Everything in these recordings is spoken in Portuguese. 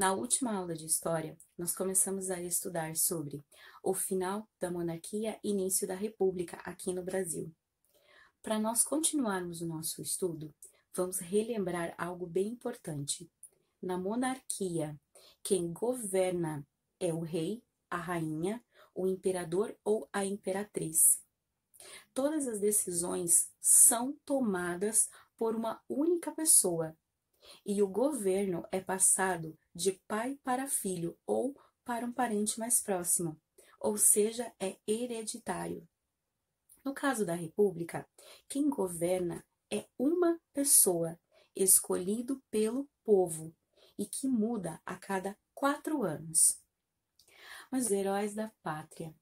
Na última aula de História, nós começamos a estudar sobre o final da monarquia e início da república aqui no Brasil. Para nós continuarmos o nosso estudo, vamos relembrar algo bem importante. Na monarquia, quem governa é o rei, a rainha, o imperador ou a imperatriz. Todas as decisões são tomadas por uma única pessoa, e o governo é passado de pai para filho ou para um parente mais próximo, ou seja, é hereditário. No caso da República, quem governa é uma pessoa, escolhido pelo povo, e que muda a cada 4 anos. Mas os heróis da pátria.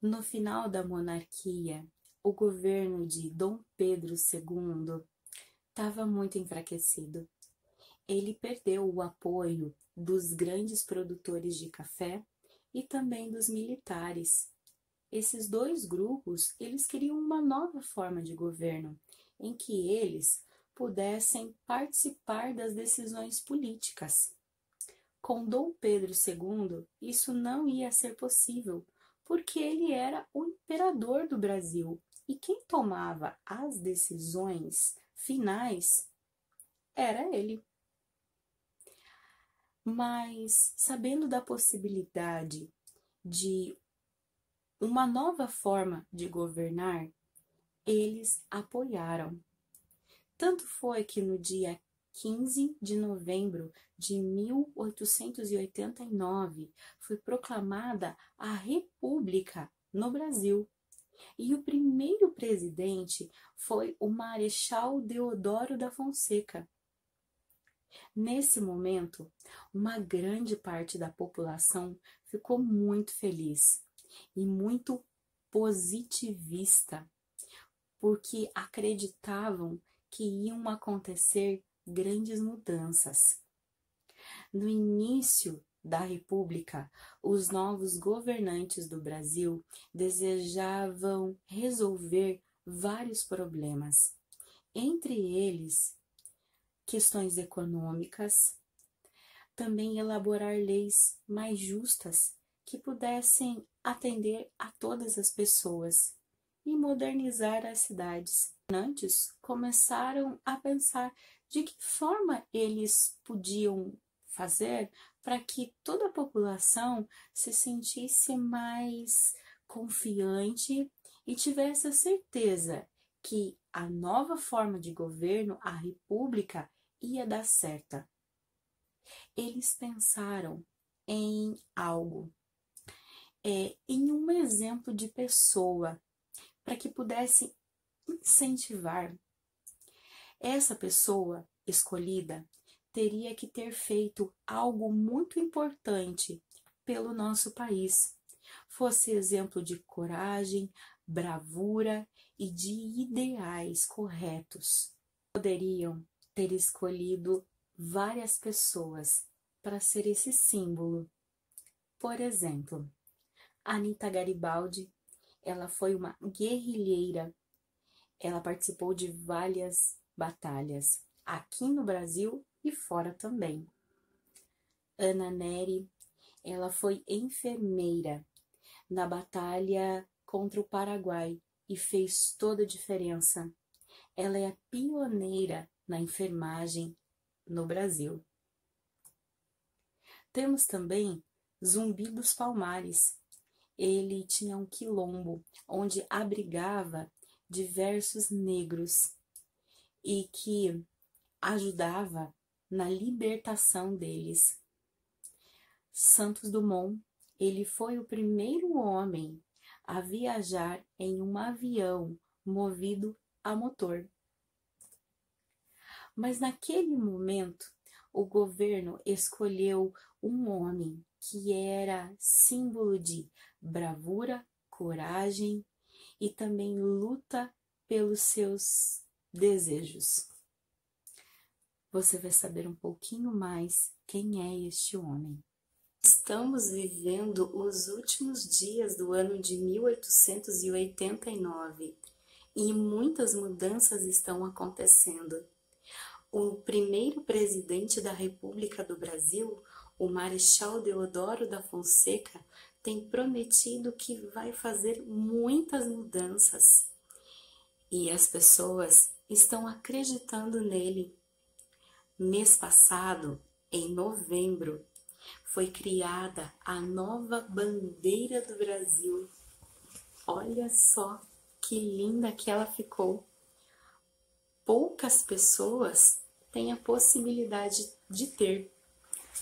No final da monarquia, o governo de Dom Pedro II estava muito enfraquecido. Ele perdeu o apoio dos grandes produtores de café e também dos militares. Esses dois grupos, eles queriam uma nova forma de governo, em que eles pudessem participar das decisões políticas. Com Dom Pedro II, isso não ia ser possível, porque ele era o imperador do Brasil, e quem tomava as decisões finais era ele. Mas, sabendo da possibilidade de uma nova forma de governar, eles apoiaram. Tanto foi que no dia 15 de novembro de 1889 foi proclamada a República no Brasil. E o primeiro presidente foi o Marechal Deodoro da Fonseca. Nesse momento, uma grande parte da população ficou muito feliz e muito positivista, porque acreditavam que iam acontecer grandes mudanças. No início da República, os novos governantes do Brasil desejavam resolver vários problemas, entre eles questões econômicas, também elaborar leis mais justas que pudessem atender a todas as pessoas e modernizar as cidades. Antes, começaram a pensar de que forma eles podiam fazer para que toda a população se sentisse mais confiante e tivesse a certeza que a nova forma de governo, a república, ia dar certa. Eles pensaram em algo, em um exemplo de pessoa, para que pudesse incentivar. Essa pessoa escolhida teria que ter feito algo muito importante pelo nosso país, fosse exemplo de coragem, bravura e de ideais corretos. Poderiam ter escolhido várias pessoas para ser esse símbolo. Por exemplo, Anita Garibaldi, ela foi uma guerrilheira. Ela participou de várias batalhas, aqui no Brasil e fora também. Ana Nery, ela foi enfermeira na batalha contra o Paraguai e fez toda a diferença. Ela é a pioneira na enfermagem no Brasil. Temos também Zumbi dos Palmares. Ele tinha um quilombo onde abrigava diversos negros e que ajudava na libertação deles. Santos Dumont, ele foi o primeiro homem a viajar em um avião movido a motor. Mas naquele momento, o governo escolheu um homem que era símbolo de bravura, coragem e também luta pelos seus desejos. Você vai saber um pouquinho mais quem é este homem. Estamos vivendo os últimos dias do ano de 1889 e muitas mudanças estão acontecendo. O primeiro presidente da República do Brasil, o Marechal Deodoro da Fonseca, tem prometido que vai fazer muitas mudanças e as pessoas estão acreditando nele. Mês passado, em novembro, foi criada a nova bandeira do Brasil. Olha só que linda que ela ficou. Poucas pessoas têm a possibilidade de ter.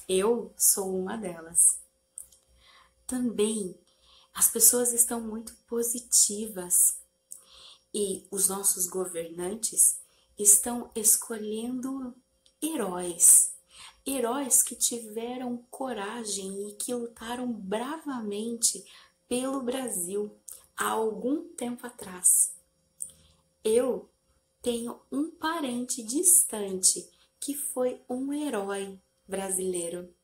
Eu sou uma delas. Também as pessoas estão muito positivas e os nossos governantes estão escolhendo heróis. Heróis que tiveram coragem e que lutaram bravamente pelo Brasil há algum tempo atrás. Eu tenho um parente distante que foi um herói brasileiro.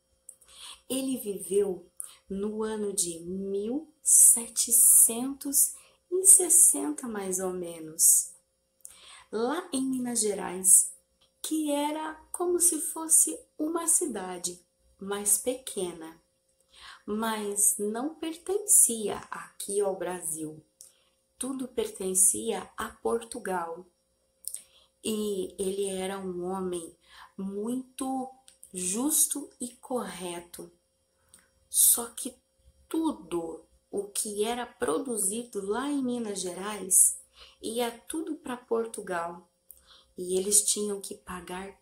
Ele viveu no ano de 1760, mais ou menos, lá em Minas Gerais, que era como se fosse uma cidade mais pequena, mas não pertencia aqui ao Brasil. Tudo pertencia a Portugal. E ele era um homem muito justo e correto. Só que tudo o que era produzido lá em Minas Gerais ia tudo para Portugal. E eles tinham que pagar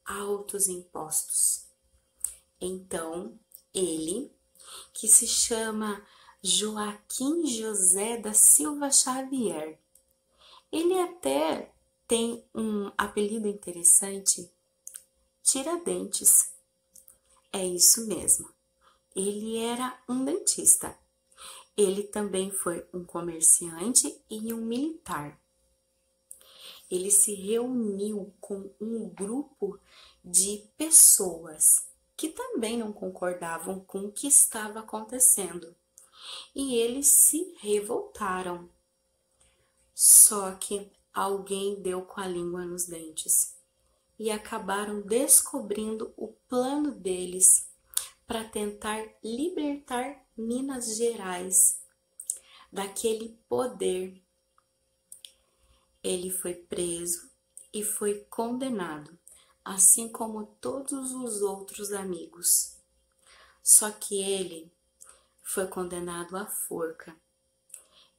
altos impostos. Então, ele, que se chama Joaquim José da Silva Xavier, ele até tem um apelido interessante, Tiradentes. É isso mesmo. Ele era um dentista. Ele também foi um comerciante e um militar. Ele se reuniu com um grupo de pessoas que também não concordavam com o que estava acontecendo. E eles se revoltaram. Só que alguém deu com a língua nos dentes e acabaram descobrindo o plano deles para tentar libertar Minas Gerais daquele poder. Ele foi preso e foi condenado, assim como todos os outros amigos. Só que ele foi condenado à forca,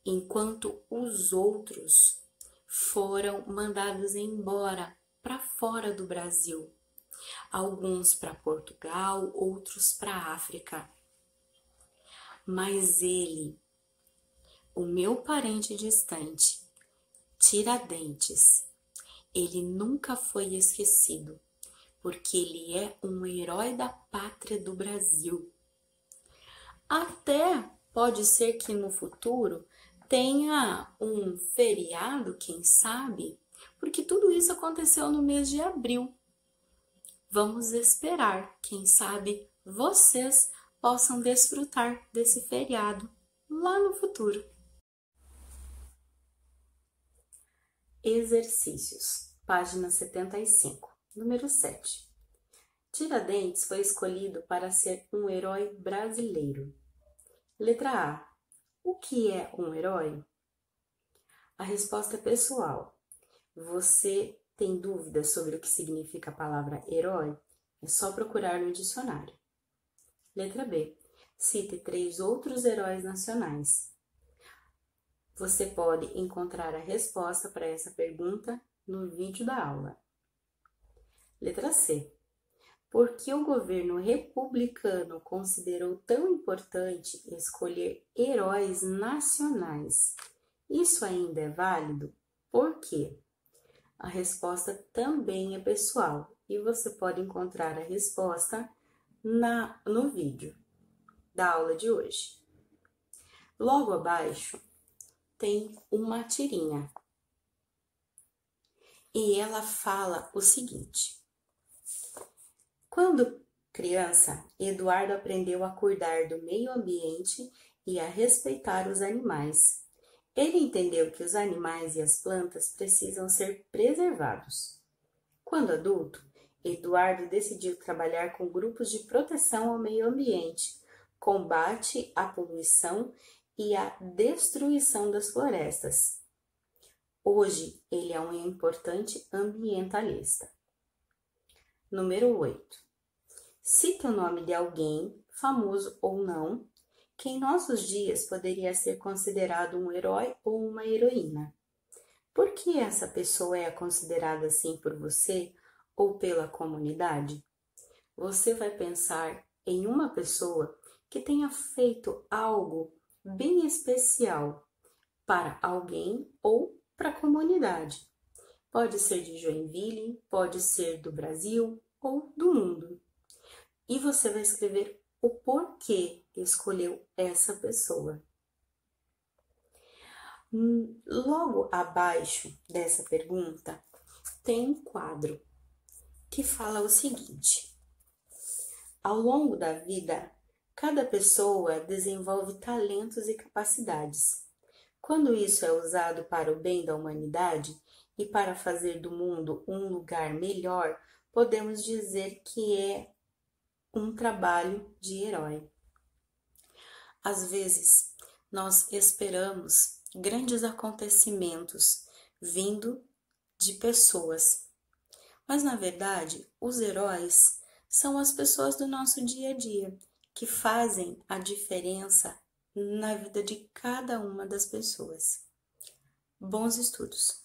enquanto os outros foram mandados embora para fora do Brasil. Alguns para Portugal, outros para a África. Mas ele, o meu parente distante, Tiradentes, ele nunca foi esquecido, porque ele é um herói da pátria do Brasil. Até pode ser que no futuro tenha um feriado, quem sabe, porque tudo isso aconteceu no mês de abril. Vamos esperar, quem sabe vocês possam desfrutar desse feriado lá no futuro. Exercícios, página 75, número 7. Tiradentes foi escolhido para ser um herói brasileiro. Letra A. O que é um herói? A resposta é pessoal. Você tem dúvidas sobre o que significa a palavra herói? É só procurar no dicionário. Letra B. Cite 3 outros heróis nacionais. Você pode encontrar a resposta para essa pergunta no vídeo da aula. Letra C. Por que o governo republicano considerou tão importante escolher heróis nacionais? Isso ainda é válido? Por quê? A resposta também é pessoal e você pode encontrar a resposta no vídeo da aula de hoje. Logo abaixo tem uma tirinha e ela fala o seguinte: quando criança, Eduardo aprendeu a cuidar do meio ambiente e a respeitar os animais. Ele entendeu que os animais e as plantas precisam ser preservados. Quando adulto, Eduardo decidiu trabalhar com grupos de proteção ao meio ambiente, combate à poluição e à destruição das florestas. Hoje, ele é um importante ambientalista. Número 8. Cite o nome de alguém, famoso ou não, que em nossos dias poderia ser considerado um herói ou uma heroína. Por que essa pessoa é considerada assim por você ou pela comunidade? Você vai pensar em uma pessoa que tenha feito algo bem especial para alguém ou para a comunidade. Pode ser de Joinville, pode ser do Brasil ou do mundo. E você vai escrever o porquê escolheu essa pessoa. Logo abaixo dessa pergunta tem um quadro que fala o seguinte: ao longo da vida, cada pessoa desenvolve talentos e capacidades. Quando isso é usado para o bem da humanidade e para fazer do mundo um lugar melhor, podemos dizer que é um trabalho de herói. Às vezes, nós esperamos grandes acontecimentos vindo de pessoas, mas na verdade, os heróis são as pessoas do nosso dia a dia que fazem a diferença na vida de cada uma das pessoas. Bons estudos!